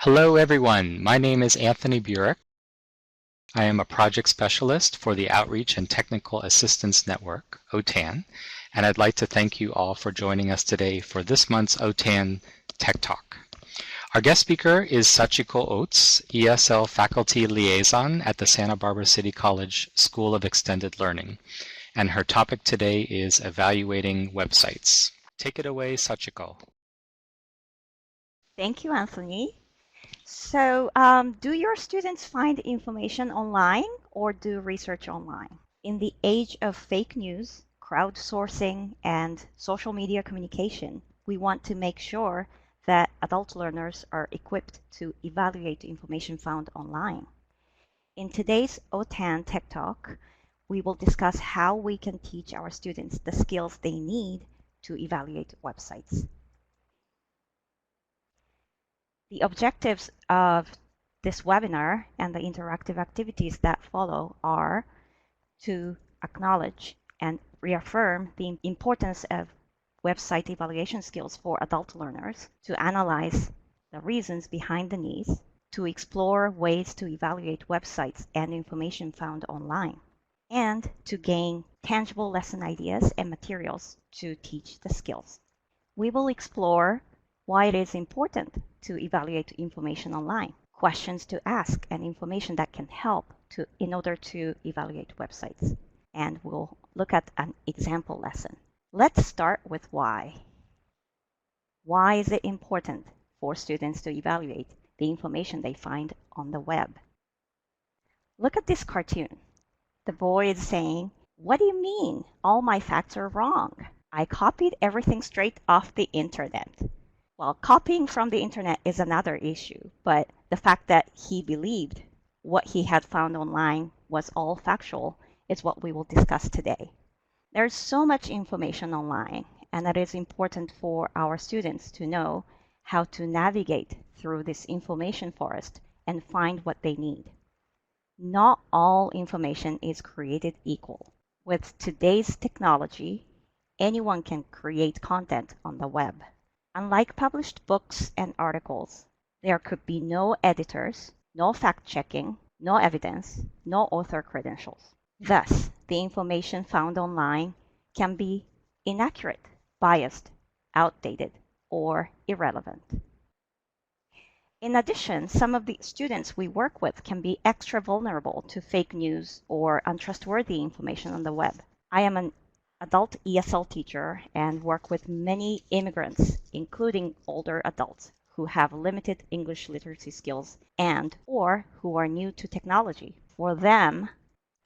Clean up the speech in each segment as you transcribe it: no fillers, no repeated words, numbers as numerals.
Hello everyone, my name is Anthony Burek. I am a project specialist for the Outreach and Technical Assistance Network, OTAN, and I'd like to thank you all for joining us today for this month's OTAN Tech Talk. Our guest speaker is Sachiko Oates, ESL Faculty Liaison at the Santa Barbara City College School of Extended Learning, and her topic today is evaluating websites. Take it away, Sachiko. Thank you, Anthony. So, do your students find information online or do research online? In the age of fake news, crowdsourcing, and social media communication, we want to make sure that adult learners are equipped to evaluate information found online. In today's OTAN Tech Talk, we will discuss how we can teach our students the skills they need to evaluate websites. The objectives of this webinar and the interactive activities that follow are to acknowledge and reaffirm the importance of website evaluation skills for adult learners, to analyze the reasons behind the needs, to explore ways to evaluate websites and information found online, and to gain tangible lesson ideas and materials to teach the skills. We will explore why it is important to evaluate information online, questions to ask, and information that can help in order to evaluate websites. And we'll look at an example lesson. Let's start with why. Why is it important for students to evaluate the information they find on the web? Look at this cartoon. The boy is saying, "What do you mean? All my facts are wrong. I copied everything straight off the internet." Well, copying from the internet is another issue, but the fact that he believed what he had found online was all factual is what we will discuss today. There's so much information online, and it is important for our students to know how to navigate through this information forest and find what they need. Not all information is created equal. With today's technology, anyone can create content on the web. Unlike published books and articles, there could be no editors, no fact-checking, no evidence, no author credentials. Thus, the information found online can be inaccurate, biased, outdated, or irrelevant. In addition, some of the students we work with can be extra vulnerable to fake news or untrustworthy information on the web. I am an adult ESL teacher and work with many immigrants, including older adults who have limited English literacy skills or who are new to technology. For them,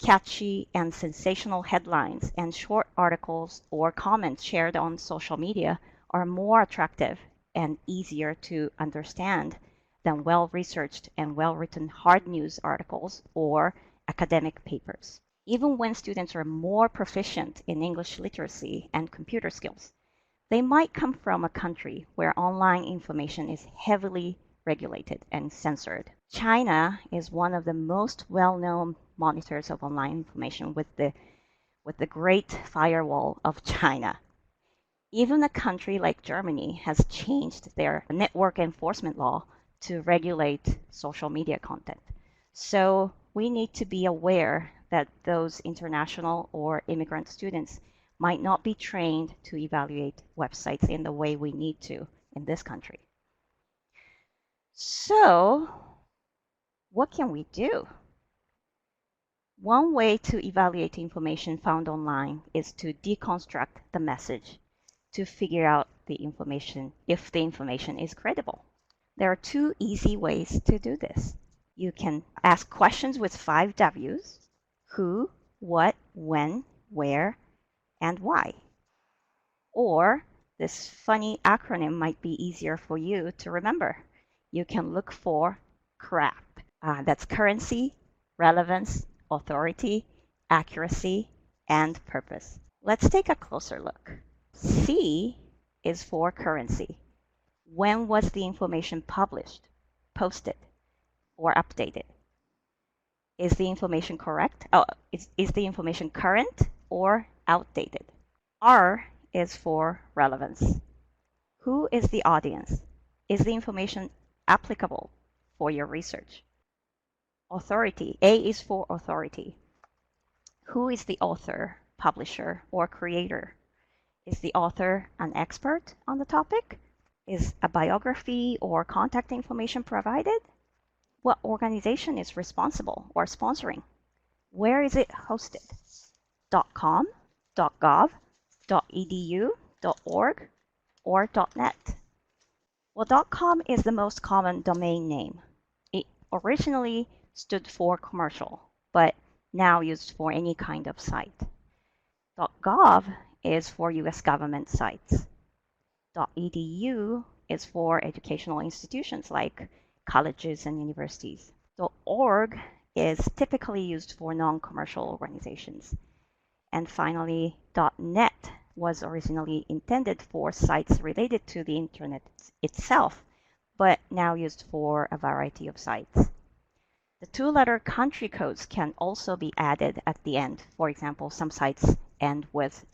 catchy and sensational headlines and short articles or comments shared on social media are more attractive and easier to understand than well-researched and well-written hard news articles or academic papers. Even when students are more proficient in English literacy and computer skills, they might come from a country where online information is heavily regulated and censored. China is one of the most well-known monitors of online information with the Great Firewall of China. Even a country like Germany has changed their network enforcement law to regulate social media content. So we need to be aware that those international or immigrant students might not be trained to evaluate websites in the way we need to in this country. So, what can we do? One way to evaluate information found online is to deconstruct the message to figure out the information, if the information is credible. There are two easy ways to do this. You can ask questions with 5 W's: who, what, when, where, and why. Or this funny acronym might be easier for you to remember. You can look for CRAP. That's currency, relevance, authority, accuracy, and purpose. Let's take a closer look. C is for currency. When was the information published, posted, or updated? Is the information correct? Is the information current or outdated? R is for relevance. Who is the audience? Is the information applicable for your research. Authority. A is for authority. Who is the author, publisher, or creator? Is the author an expert on the topic? Is a biography or contact information provided? What organization is responsible or sponsoring? Where is it hosted? .com, .gov, .edu, .org, or .net? Well, .com is the most common domain name. It originally stood for commercial, but now used for any kind of site. .gov is for US government sites. .edu is for educational institutions like colleges and universities. .org is typically used for non-commercial organizations. And finally, .net was originally intended for sites related to the internet itself, but now used for a variety of sites. The two-letter country codes can also be added at the end. For example, some sites end with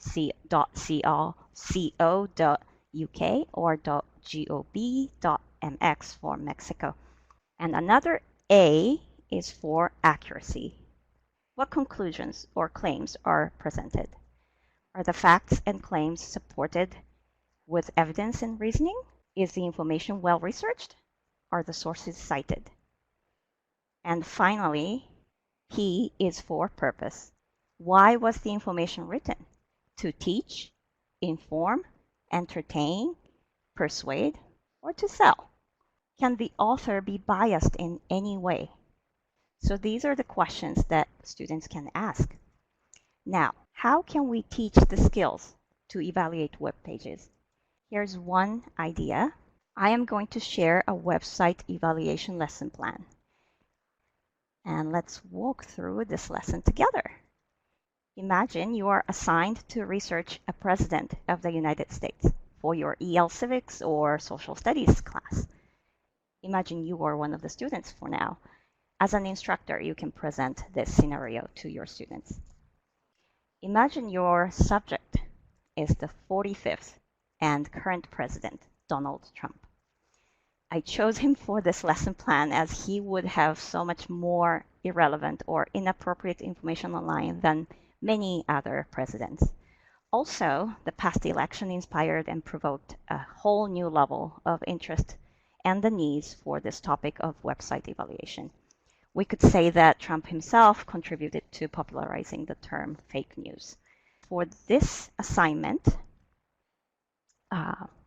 .co.uk or .gob.mx for Mexico. And another A is for accuracy. What conclusions or claims are presented? Are the facts and claims supported with evidence and reasoning? Is the information well researched? Are the sources cited? And finally, P is for purpose. Why was the information written? To teach, inform, entertain, persuade, or to sell? Can the author be biased in any way? So these are the questions that students can ask. Now, how can we teach the skills to evaluate web pages? Here's one idea. I am going to share a website evaluation lesson plan. And let's walk through this lesson together. Imagine you are assigned to research a president of the United States for your EL Civics or Social Studies class. Imagine you are one of the students for now. As an instructor, you can present this scenario to your students. Imagine your subject is the 45th and current president, Donald Trump. I chose him for this lesson plan as he would have so much more irrelevant or inappropriate information online than many other presidents. Also, the past election inspired and provoked a whole new level of interest and the needs for this topic of website evaluation. We could say that Trump himself contributed to popularizing the term fake news. For this assignment,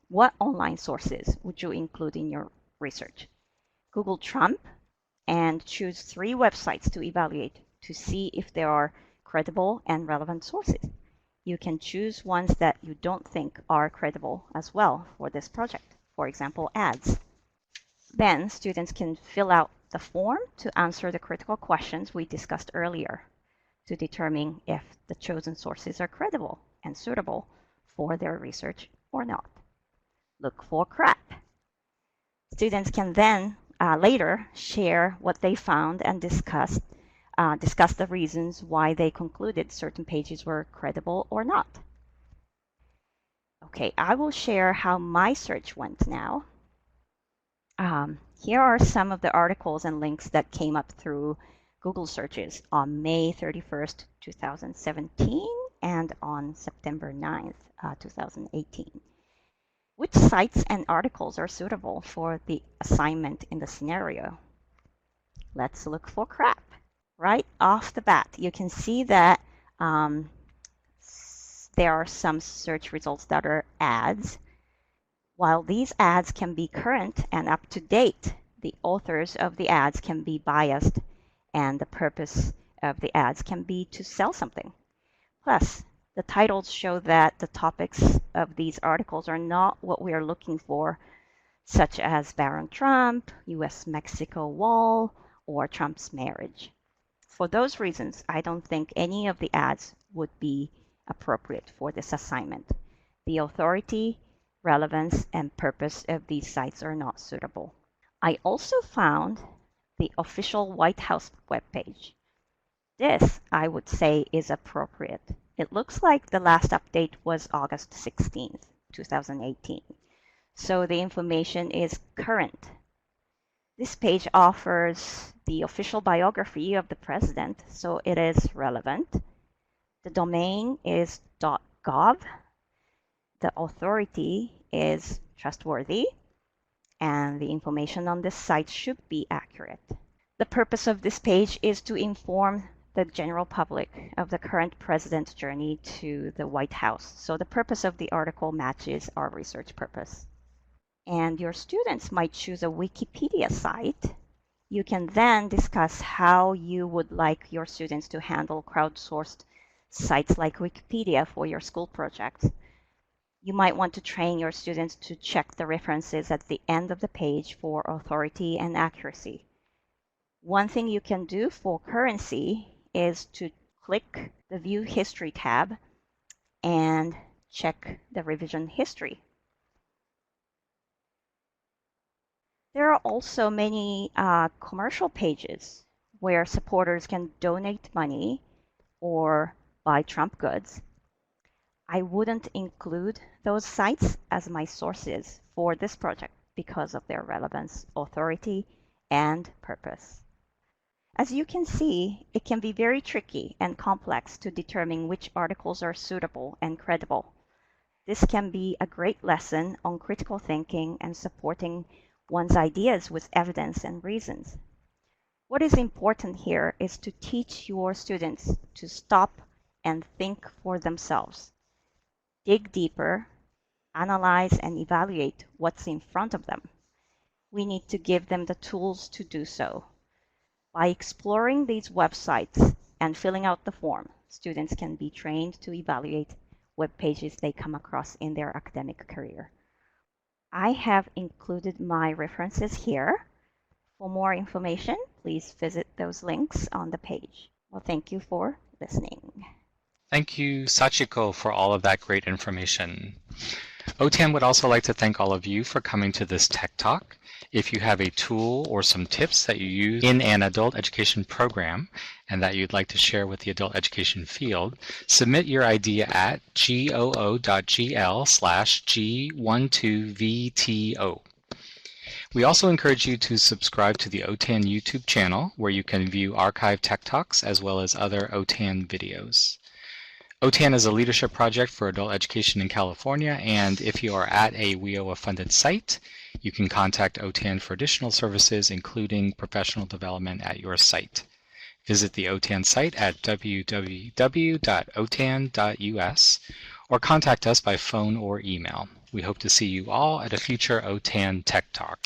what online sources would you include in your research? Google Trump and choose 3 websites to evaluate to see if there are credible and relevant sources. You can choose ones that you don't think are credible as well for this project. For example, ads. Then students can fill out the form to answer the critical questions we discussed earlier to determine if the chosen sources are credible and suitable for their research or not. Look for crap. Students can then later share what they found and discuss the reasons why they concluded certain pages were credible or not. Okay, I will share how my search went now. Here are some of the articles and links that came up through Google searches on May 31st, 2017 and on September 9th, 2018. Which sites and articles are suitable for the assignment in the scenario? Let's look for crap. Right off the bat, you can see that there are some search results that are ads. While these ads can be current and up to date, the authors of the ads can be biased, and the purpose of the ads can be to sell something. Plus, the titles show that the topics of these articles are not what we are looking for, such as Baron Trump, US-Mexico wall, or Trump's marriage. For those reasons, I don't think any of the ads would be appropriate for this assignment. The authority, relevance, and purpose of these sites are not suitable. I also found the official White House webpage. This, I would say, is appropriate. It looks like the last update was August 16th, 2018. So the information is current. This page offers the official biography of the president, so it is relevant. The domain is .gov. The authority is trustworthy, and the information on this site should be accurate. The purpose of this page is to inform the general public of the current president's journey to the White House. So the purpose of the article matches our research purpose. And your students might choose a Wikipedia site. You can then discuss how you would like your students to handle crowdsourced sites like Wikipedia for your school project. You might want to train your students to check the references at the end of the page for authority and accuracy. One thing you can do for currency is to click the View History tab and check the revision history. There are also many commercial pages where supporters can donate money or buy Trump goods. I wouldn't include those sites as my sources for this project because of their relevance, authority, and purpose. As you can see, it can be very tricky and complex to determine which articles are suitable and credible. This can be a great lesson on critical thinking and supporting one's ideas with evidence and reasons. What is important here is to teach your students to stop and think for themselves. Dig deeper, analyze and evaluate what's in front of them. We need to give them the tools to do so. By exploring these websites and filling out the form, students can be trained to evaluate web pages they come across in their academic career. I have included my references here. For more information, please visit those links on the page. Well, thank you for listening. Thank you, Sachiko, for all of that great information. OTAN would also like to thank all of you for coming to this Tech Talk. If you have a tool or some tips that you use in an adult education program and that you'd like to share with the adult education field, submit your idea at goo.gl/G12VTO. We also encourage you to subscribe to the OTAN YouTube channel, where you can view archived Tech Talks as well as other OTAN videos. OTAN is a leadership project for adult education in California, and if you are at a WIOA-funded site, you can contact OTAN for additional services, including professional development at your site. Visit the OTAN site at www.otan.us or contact us by phone or email. We hope to see you all at a future OTAN Tech Talk.